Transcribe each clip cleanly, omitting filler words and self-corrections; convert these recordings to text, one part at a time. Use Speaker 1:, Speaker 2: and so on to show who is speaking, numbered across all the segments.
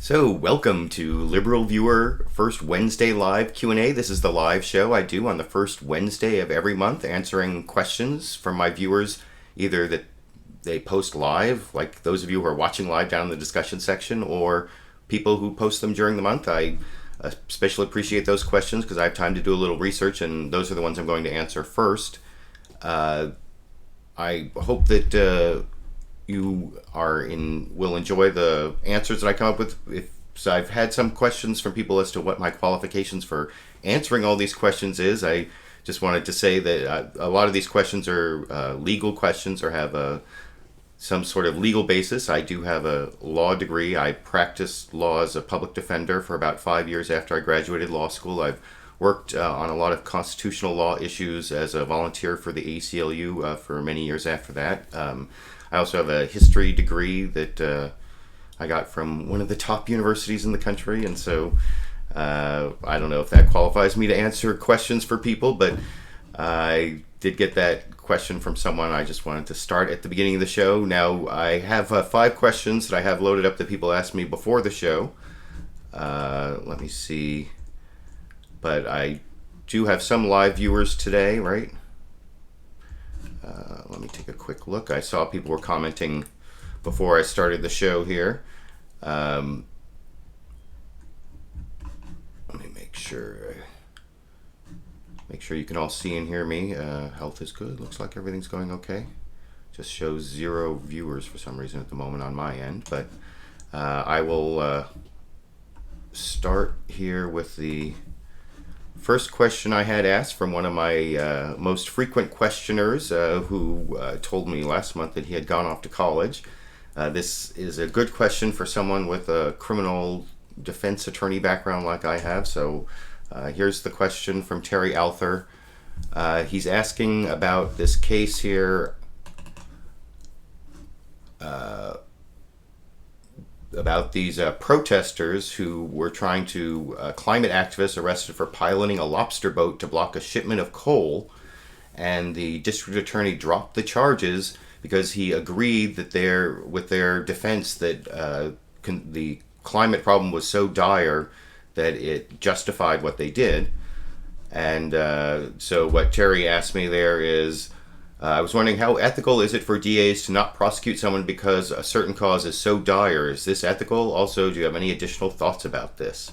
Speaker 1: So, welcome to LiberalViewer First Wednesday Live Q&A. This is the live show I do on the first Wednesday of every month, answering questions from my viewers, either that they post live, like those of you who are watching live down in the discussion section, or people who post them during the month. I especially appreciate those questions because I have time to do a little research, and those are the ones I'm going to answer first. I hope that you will enjoy the answers that I come up with. So I've had some questions from people as to what my qualifications for answering all these questions is. I just wanted to say that a lot of these questions are legal questions or have some sort of legal basis. I do have a law degree. I practiced law as a public defender for about 5 years after I graduated law school. I've worked on a lot of constitutional law issues as a volunteer for the ACLU for many years after that. I also have a history degree that I got from one of the top universities in the country, and so I don't know if that qualifies me to answer questions for people, but I did get that question from someone. I just wanted to start at the beginning of the show. Now, I have 5 questions that I have loaded up that people asked me before the show. Let me see. But I do have some live viewers today, right? Let me take a quick look. I saw people were commenting before I started the show here. Let me make sure you can all see and hear me. Health is good. Looks like everything's going okay. Just shows 0 viewers for some reason at the moment on my end. But I will start here with the first question I had asked from one of my most frequent questioners who told me last month that he had gone off to college. This is a good question for someone with a criminal defense attorney background like I have. So here's the question from Terry Alther. He's asking about this case here about these protesters who were trying to climate activists arrested for piloting a lobster boat to block a shipment of coal, and the district attorney dropped the charges because he agreed that with their defense that the climate problem was so dire that it justified what they did. And so what Terry asked me there is, I was wondering, how ethical is it for DAs to not prosecute someone because a certain cause is so dire? Is this ethical? Also, do you have any additional thoughts about this?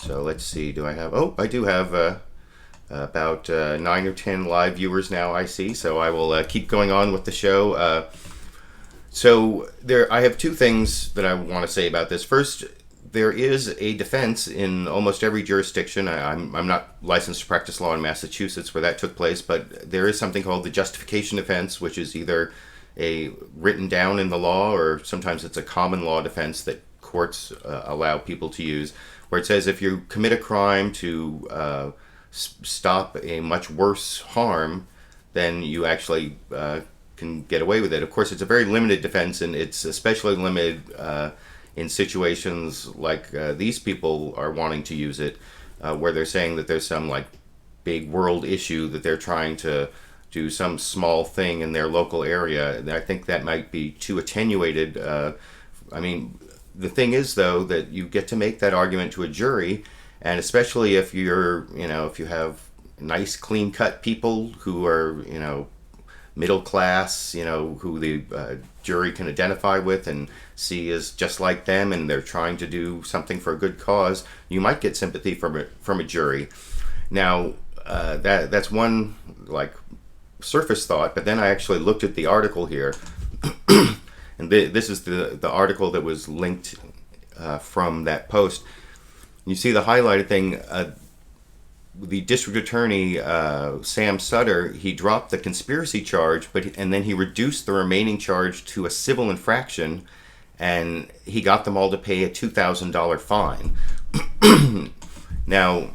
Speaker 1: So let's see. I do have about 9 or 10 live viewers now, I see. So I will keep going on with the show. I have 2 things that I want to say about this. First, there is a defense in almost every jurisdiction. I'm not licensed to practice law in Massachusetts where that took place, but there is something called the justification defense, which is either written down in the law, or sometimes it's a common law defense that courts allow people to use, where it says if you commit a crime to stop a much worse harm, then you actually can get away with it. Of course, it's a very limited defense, and it's especially limited in situations like these people are wanting to use it, where they're saying that there's some like big world issue that they're trying to do some small thing in their local area. And I think that might be too attenuated. I mean, the thing is, though, that you get to make that argument to a jury, and especially if you have nice, clean-cut people who are, middle class, who the jury can identify with and see as just like them, and they're trying to do something for a good cause, you might get sympathy from a jury. Now, that's one like surface thought, but then I actually looked at the article here, and this is the article that was linked from that post. You see the highlighted thing. The district attorney, Sam Sutter, he dropped the conspiracy charge, and then he reduced the remaining charge to a civil infraction, and he got them all to pay a $2,000 fine. Now,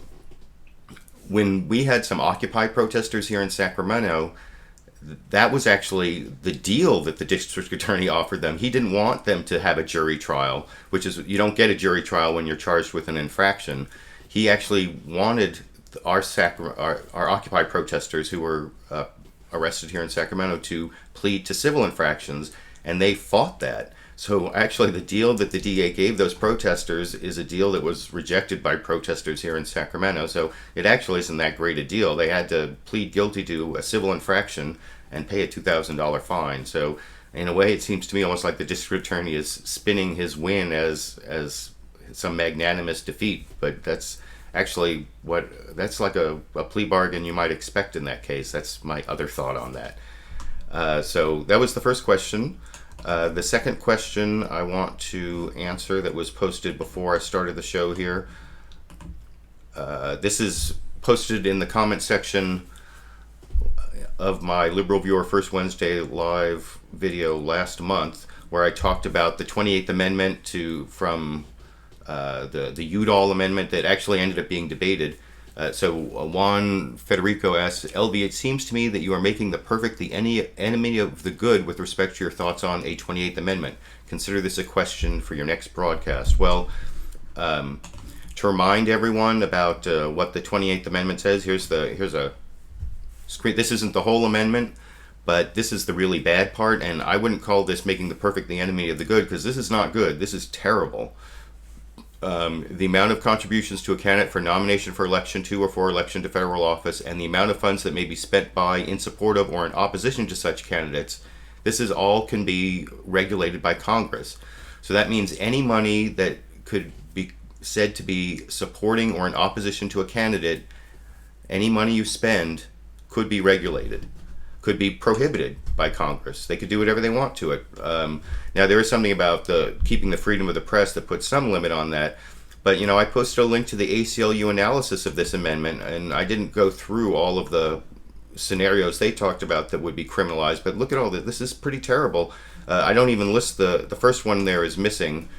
Speaker 1: when we had some Occupy protesters here in Sacramento, that was actually the deal that the district attorney offered them. He didn't want them to have a jury trial, which is, you don't get a jury trial when you're charged with an infraction. He actually wanted our Occupy protesters who were arrested here in Sacramento to plead to civil infractions, and they fought that. So actually, the deal that the DA gave those protesters is a deal that was rejected by protesters here in Sacramento. So it actually isn't that great a deal. They had to plead guilty to a civil infraction and pay a $2,000 fine. So in a way, it seems to me almost like the district attorney is spinning his win as some magnanimous defeat. But that's actually that's like a plea bargain you might expect in that case. That's my other thought on that. So that was the first question. The second question I want to answer that was posted before I started the show here. This is posted in the comment section of my Liberal Viewer First Wednesday live video last month, where I talked about the 28th Amendment from the Udall Amendment that actually ended up being debated. So Juan Federico asks, LV, it seems to me that you are making the perfect the enemy of the good with respect to your thoughts on a 28th Amendment. Consider this a question for your next broadcast. Well, to remind everyone about what the 28th Amendment says, here's a screen. This isn't the whole amendment, but this is the really bad part, and I wouldn't call this making the perfect the enemy of the good, because this is not good. This is terrible. The amount of contributions to a candidate for nomination for election to or for election to federal office, and the amount of funds that may be spent by, in support of, or in opposition to such candidates, this is all can be regulated by Congress. So that means any money that could be said to be supporting or in opposition to a candidate, any money you spend could be regulated, could be prohibited by Congress. They could do whatever they want to it. Now, there is something about keeping the freedom of the press that puts some limit on that. But, I posted a link to the ACLU analysis of this amendment, and I didn't go through all of the scenarios they talked about that would be criminalized. But look at all this. This is pretty terrible. I don't even list the first one there is missing.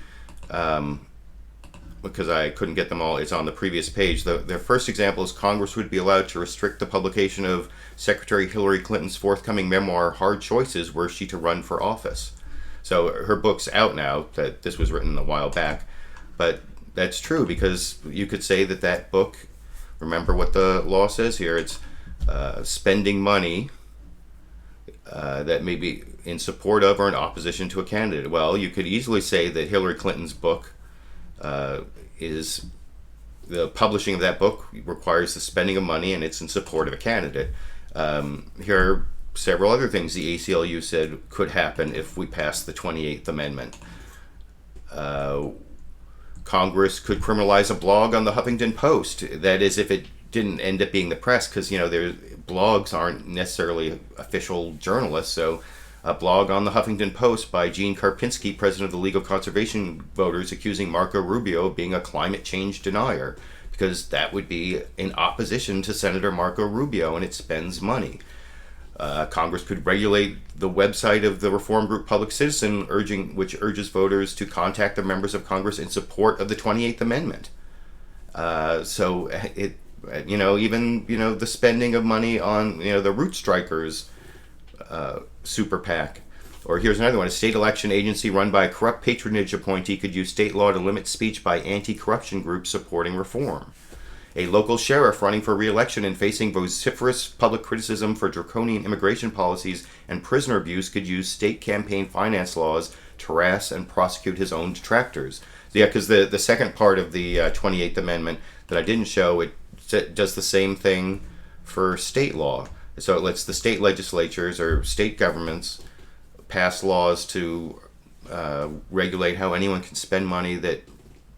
Speaker 1: Because I couldn't get them all. It's on the previous page. Their first example is Congress would be allowed to restrict the publication of Secretary Hillary Clinton's forthcoming memoir, Hard Choices, were she to run for office. So her book's out now. That this was written a while back. But that's true, because you could say that book, remember what the law says here, it's spending money that may be in support of or in opposition to a candidate. Well, you could easily say that Hillary Clinton's book is the publishing of that book requires the spending of money, and it's in support of a candidate. Here are several other things the ACLU said could happen if we pass the 28th Amendment. Congress could criminalize a blog on the Huffington Post. That is, if it didn't end up being the press, because blogs aren't necessarily official journalists. So a blog on the Huffington Post by Gene Karpinski, president of the League of Conservation Voters, accusing Marco Rubio of being a climate change denier, because that would be in opposition to Senator Marco Rubio, and it spends money. Congress could regulate the website of the reform group Public Citizen, which urges voters to contact the members of Congress in support of the 28th Amendment. So it, even the spending of money on the Root Strikers super PAC. Or here's another one. A state election agency run by a corrupt patronage appointee could use state law to limit speech by anti-corruption groups supporting reform. A local sheriff running for re-election and facing vociferous public criticism for draconian immigration policies and prisoner abuse could use state campaign finance laws to harass and prosecute his own detractors. Yeah, because the second part of the 28th Amendment that I didn't show, it does the same thing for state law. So it lets the state legislatures or state governments pass laws to regulate how anyone can spend money that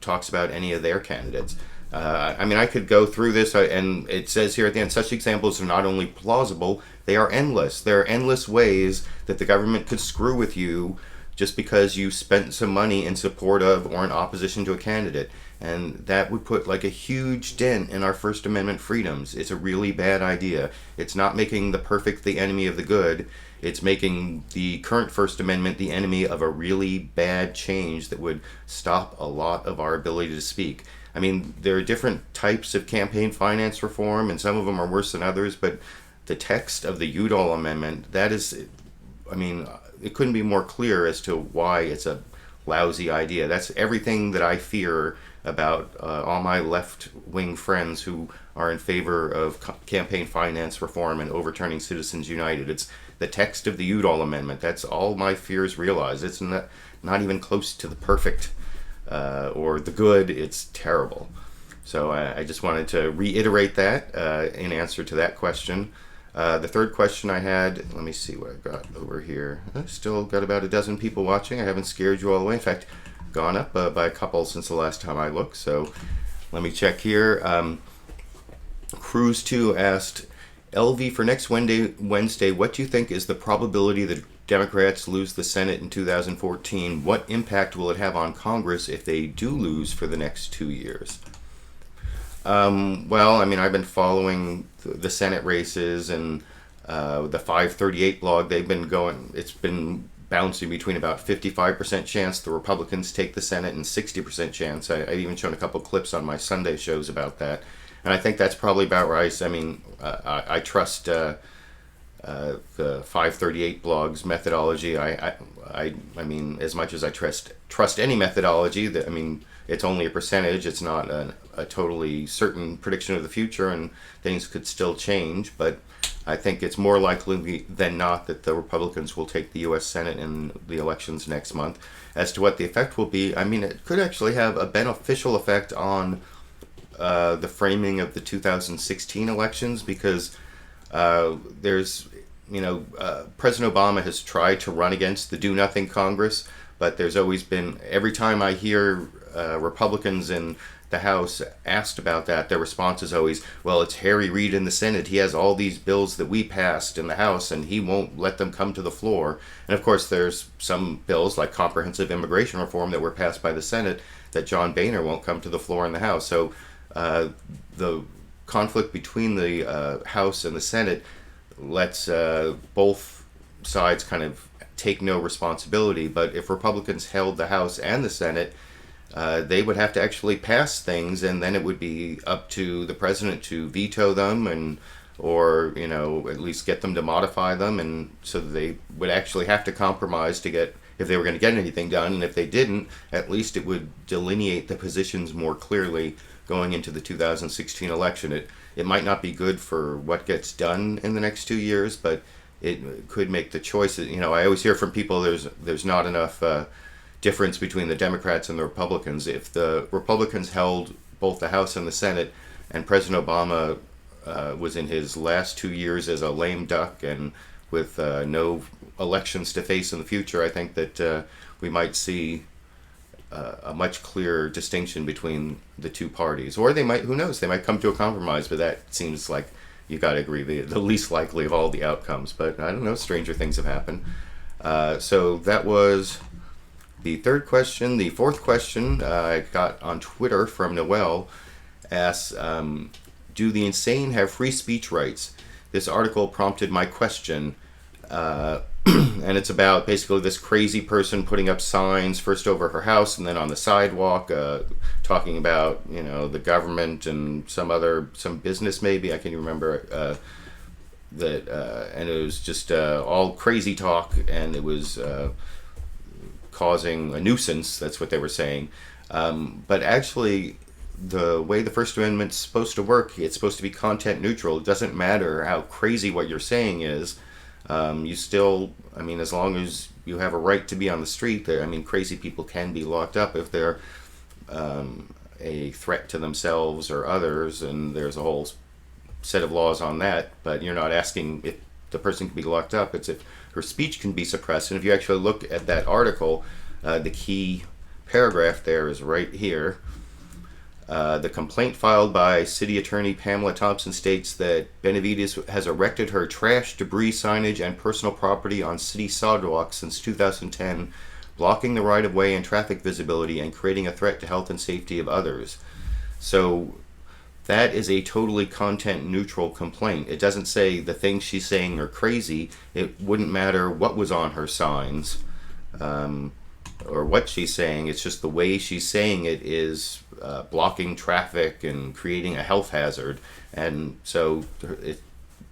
Speaker 1: talks about any of their candidates. I could go through this, and it says here at the end, such examples are not only plausible, they are endless. There are endless ways that the government could screw with you just because you spent some money in support of or in opposition to a candidate. And that would put like a huge dent in our First Amendment freedoms. It's a really bad idea. It's not making the perfect the enemy of the good. It's making the current First Amendment the enemy of a really bad change that would stop a lot of our ability to speak. There are different types of campaign finance reform, and some of them are worse than others, but the text of the Udall Amendment, that is, it couldn't be more clear as to why it's a lousy idea. That's everything that I fear about all my left-wing friends who are in favor of campaign finance reform and overturning Citizens United. It's the text of the Udall Amendment. That's all my fears realize. It's not even close to the perfect or the good. It's terrible. So I just wanted to reiterate that in answer to that question. The third question I had, let me see what I've got over here. I've still got about a dozen people watching. I haven't scared you all away. In fact, gone up by a couple since the last time I looked. So let me check here. Cruise 2 asked, LV, for next Wednesday, what do you think is the probability that Democrats lose the Senate in 2014? What impact will it have on Congress if they do lose for the next 2 years? Well, I mean, I've been following the Senate races and the 538 blog. They've been going, it's been bouncing between about 55% chance the Republicans take the Senate and 60% chance. I've even shown a couple clips on my Sunday shows about that. And I think that's probably about right. I mean, I trust the 538 blog's methodology. I mean, as much as I trust any methodology, that, I mean, it's only a percentage. It's not a totally certain prediction of the future, and things could still change. But I think it's more likely than not that the Republicans will take the U.S. Senate in the elections next month. As to what the effect will be, I mean, it could actually have a beneficial effect on the framing of the 2016 elections, because there's, President Obama has tried to run against the do-nothing Congress, but there's always been, every time I hear Republicans in the House asked about that, their response is always, well, it's Harry Reid in the Senate. He has all these bills that we passed in the House, and he won't let them come to the floor. And of course, there's some bills like comprehensive immigration reform that were passed by the Senate that John Boehner won't come to the floor in the House. So the conflict between the House and the Senate lets both sides kind of take no responsibility. But if Republicans held the House and the Senate, they would have to actually pass things, and then it would be up to the president to veto them, or at least get them to modify them, and so they would actually have to compromise to get, if they were going to get anything done. And if they didn't, at least it would delineate the positions more clearly going into the 2016 election. It might not be good for what gets done in the next 2 years, but it could make the choices. I always hear from people there's not enough difference between the Democrats and the Republicans. If the Republicans held both the House and the Senate, and President Obama was in his last 2 years as a lame duck and with no elections to face in the future, I think that we might see a much clearer distinction between the two parties. Or they might, who knows, they might come to a compromise, but that seems like, you got to agree, the least likely of all the outcomes. But I don't know, stranger things have happened. So that was the third question. The fourth question I got on Twitter from Noel asks, do the insane have free speech rights? This article prompted my question, and it's about basically this crazy person putting up signs first over her house and then on the sidewalk, talking about the government and some business, maybe, I can't even remember, and it was just all crazy talk, and it was causing a nuisance. That's what they were saying. But actually, the way the First Amendment's supposed to work, it's supposed to be content neutral. It doesn't matter how crazy what you're saying is. You still, as long as you have a right to be on the street, crazy people can be locked up if they're a threat to themselves or others, and there's a whole set of laws on that. But you're not asking if the person can be locked up. It's if her speech can be suppressed. And if you actually look at that article, the key paragraph there is right here. The complaint filed by City Attorney Pamela Thompson states that Benavides has erected her trash, debris, signage, and personal property on city sidewalks since 2010, blocking the right-of-way and traffic visibility and creating a threat to health and safety of others. So that is a totally content-neutral complaint. It doesn't say the things she's saying are crazy. It wouldn't matter what was on her signs or what she's saying. It's just the way she's saying it is blocking traffic and creating a health hazard. And so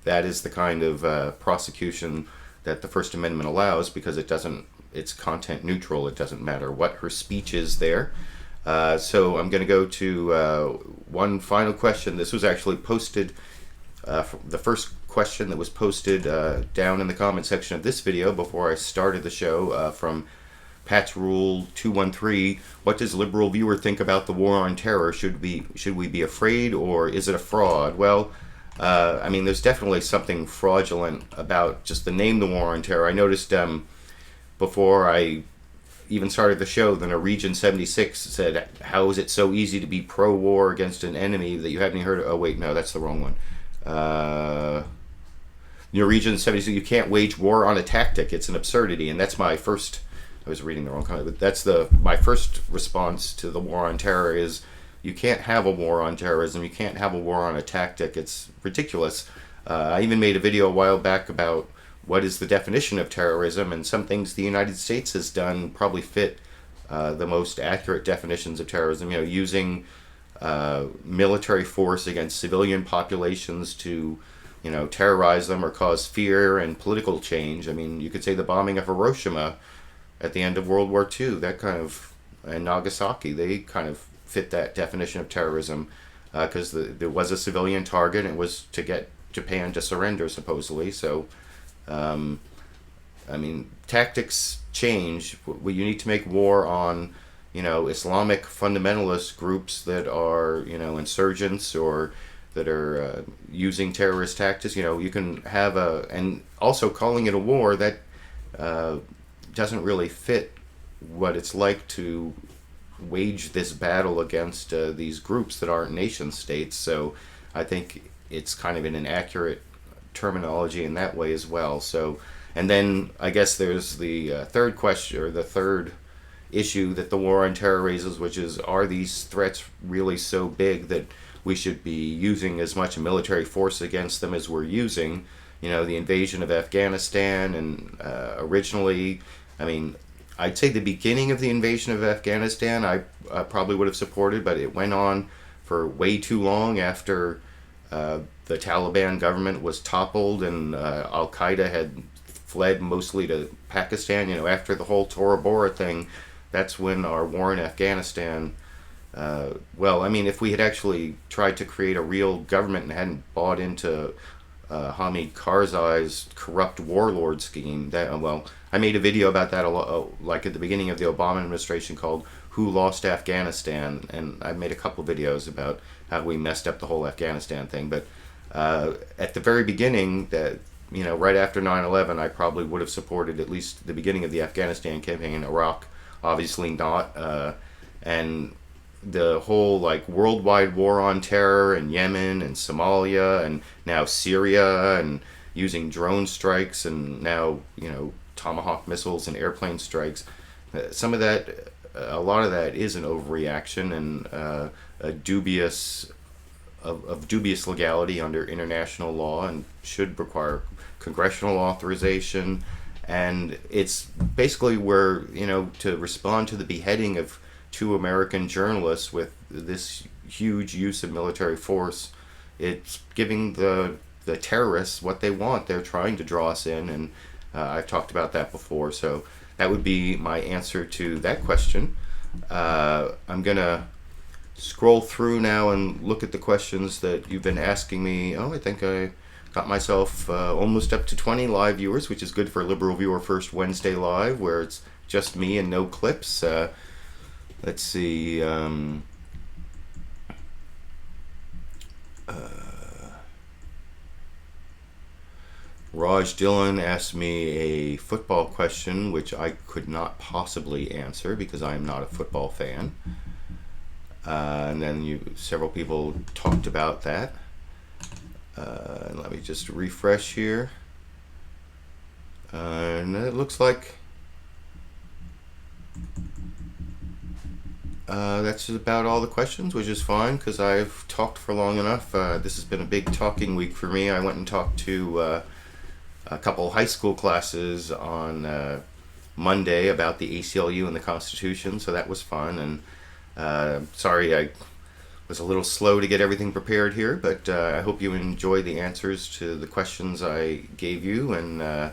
Speaker 1: that is the kind of prosecution that the First Amendment allows, because it doesn't it's content neutral. It doesn't matter what her speech is there. So I'm going to go to one final question. This was actually posted, the first question that was posted down in the comment section of this video before I started the show, from Pat's Rule 213. What does LiberalViewer think about the war on terror? Should we be afraid, or is it a fraud? Well, I mean, there's definitely something fraudulent about just the name, the war on terror. I noticed before I even started the show, the Norwegian 76 said, how is it so easy to be pro-war against an enemy that you haven't even heard of? Oh, wait, no, that's the wrong one. Norwegian 76, you can't wage war on a tactic. It's an absurdity. And that's my first, I was reading the wrong comment, but that's my first response to the war on terror is, you can't have a war on terrorism. You can't have a war on a tactic. It's ridiculous. I even made a video a while back about what is the definition of terrorism, and some things the United States has done probably fit the most accurate definitions of terrorism. You know, using military force against civilian populations to, you know, terrorize them or cause fear and political change. I mean, you could say the bombing of Hiroshima at the end of World War II, that kind of, and Nagasaki, they kind of fit that definition of terrorism, because there was a civilian target, and it was to get Japan to surrender, supposedly. So, I mean, tactics change. You need to make war on, you know, Islamic fundamentalist groups that are, you know, insurgents or that are using terrorist tactics. You know, you can have and also calling it a war, that doesn't really fit what it's like to wage this battle against these groups that aren't nation states. So I think it's kind of an inaccurate terminology in that way as well. So, and then I guess there's the third question, or the third issue that the war on terror raises, which is, are these threats really so big that we should be using as much military force against them as we're using? You know, the invasion of Afghanistan, and originally, I mean, I'd say the beginning of the invasion of Afghanistan I probably would have supported, but it went on for way too long after the Taliban government was toppled and Al-Qaeda had fled mostly to Pakistan. You know, after the whole Tora Bora thing, that's when our war in Afghanistan, well, I mean, if we had actually tried to create a real government and hadn't bought into Hamid Karzai's corrupt warlord scheme, that, well, I made a video about that like at the beginning of the Obama administration, called Who Lost Afghanistan, and I made a couple videos about how we messed up the whole Afghanistan thing. But at the very beginning, that, you know, right after 9/11, I probably would have supported at least the beginning of the Afghanistan campaign. In Iraq, obviously not, and the whole like worldwide war on terror in Yemen and Somalia and now Syria, and using drone strikes, and now, you know, Tomahawk missiles and airplane strikes. Some of that, a lot of that is an overreaction and a dubious legality under international law, and should require congressional authorization. And it's basically where, you know, to respond to the beheading of 2 American journalists with this huge use of military force, it's giving the terrorists what they want. They're trying to draw us in, and I've talked about that before. So that would be my answer to that question. I'm gonna scroll through now and look at the questions that you've been asking me. Oh, I think I got myself almost up to 20 live viewers, which is good for LiberalViewer First Wednesday Live, where it's just me and no clips. Let's see. Raj Dillon asked me a football question, which I could not possibly answer because I am not a football fan. And then several people talked about that. Let me just refresh here. And it looks like that's about all the questions, which is fine because I've talked for long enough. This has been a big talking week for me. I went and talked to a couple high school classes on Monday about the ACLU and the Constitution, so that was fun. And sorry I was a little slow to get everything prepared here, but I hope you enjoyed the answers to the questions I gave you. And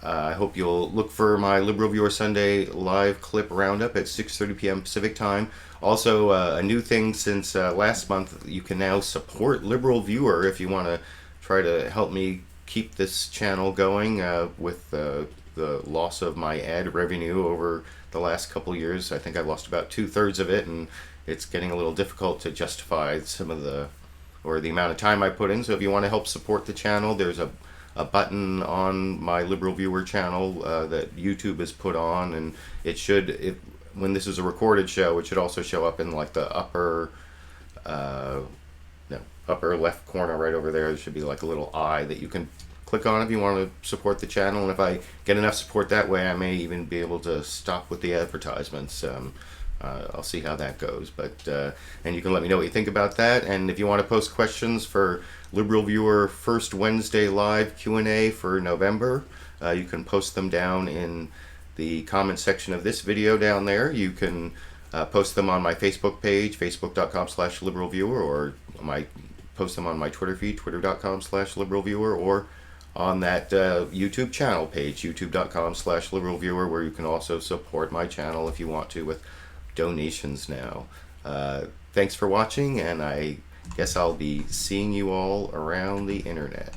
Speaker 1: I hope you'll look for my LiberalViewer Sunday live clip roundup at 6:30 p.m. Pacific time. Also, a new thing since last month, you can now support LiberalViewer if you want to try to help me keep this channel going with the loss of my ad revenue over the last couple years. I think I lost about 2/3 of it, and it's getting a little difficult to justify some of the amount of time I put in. So if you want to help support the channel, there's a button on my LiberalViewer channel that YouTube has put on, and it should, when this is a recorded show, it should also show up in like the upper upper left corner right over there. There should be like a little eye that you can click on if you want to support the channel, and if I get enough support that way, I may even be able to stop with the advertisements. I'll see how that goes, but and you can let me know what you think about that. And if you want to post questions for LiberalViewer first Wednesday live Q&A for November, you can post them down in the comment section of this video down there. You can post them on my Facebook page, facebook.com/LiberalViewer, or post them on my Twitter feed, twitter.com/LiberalViewer, or on that YouTube channel page, youtube.com/LiberalViewer, where you can also support my channel if you want to with donations now. Thanks for watching, and I guess I'll be seeing you all around the internet.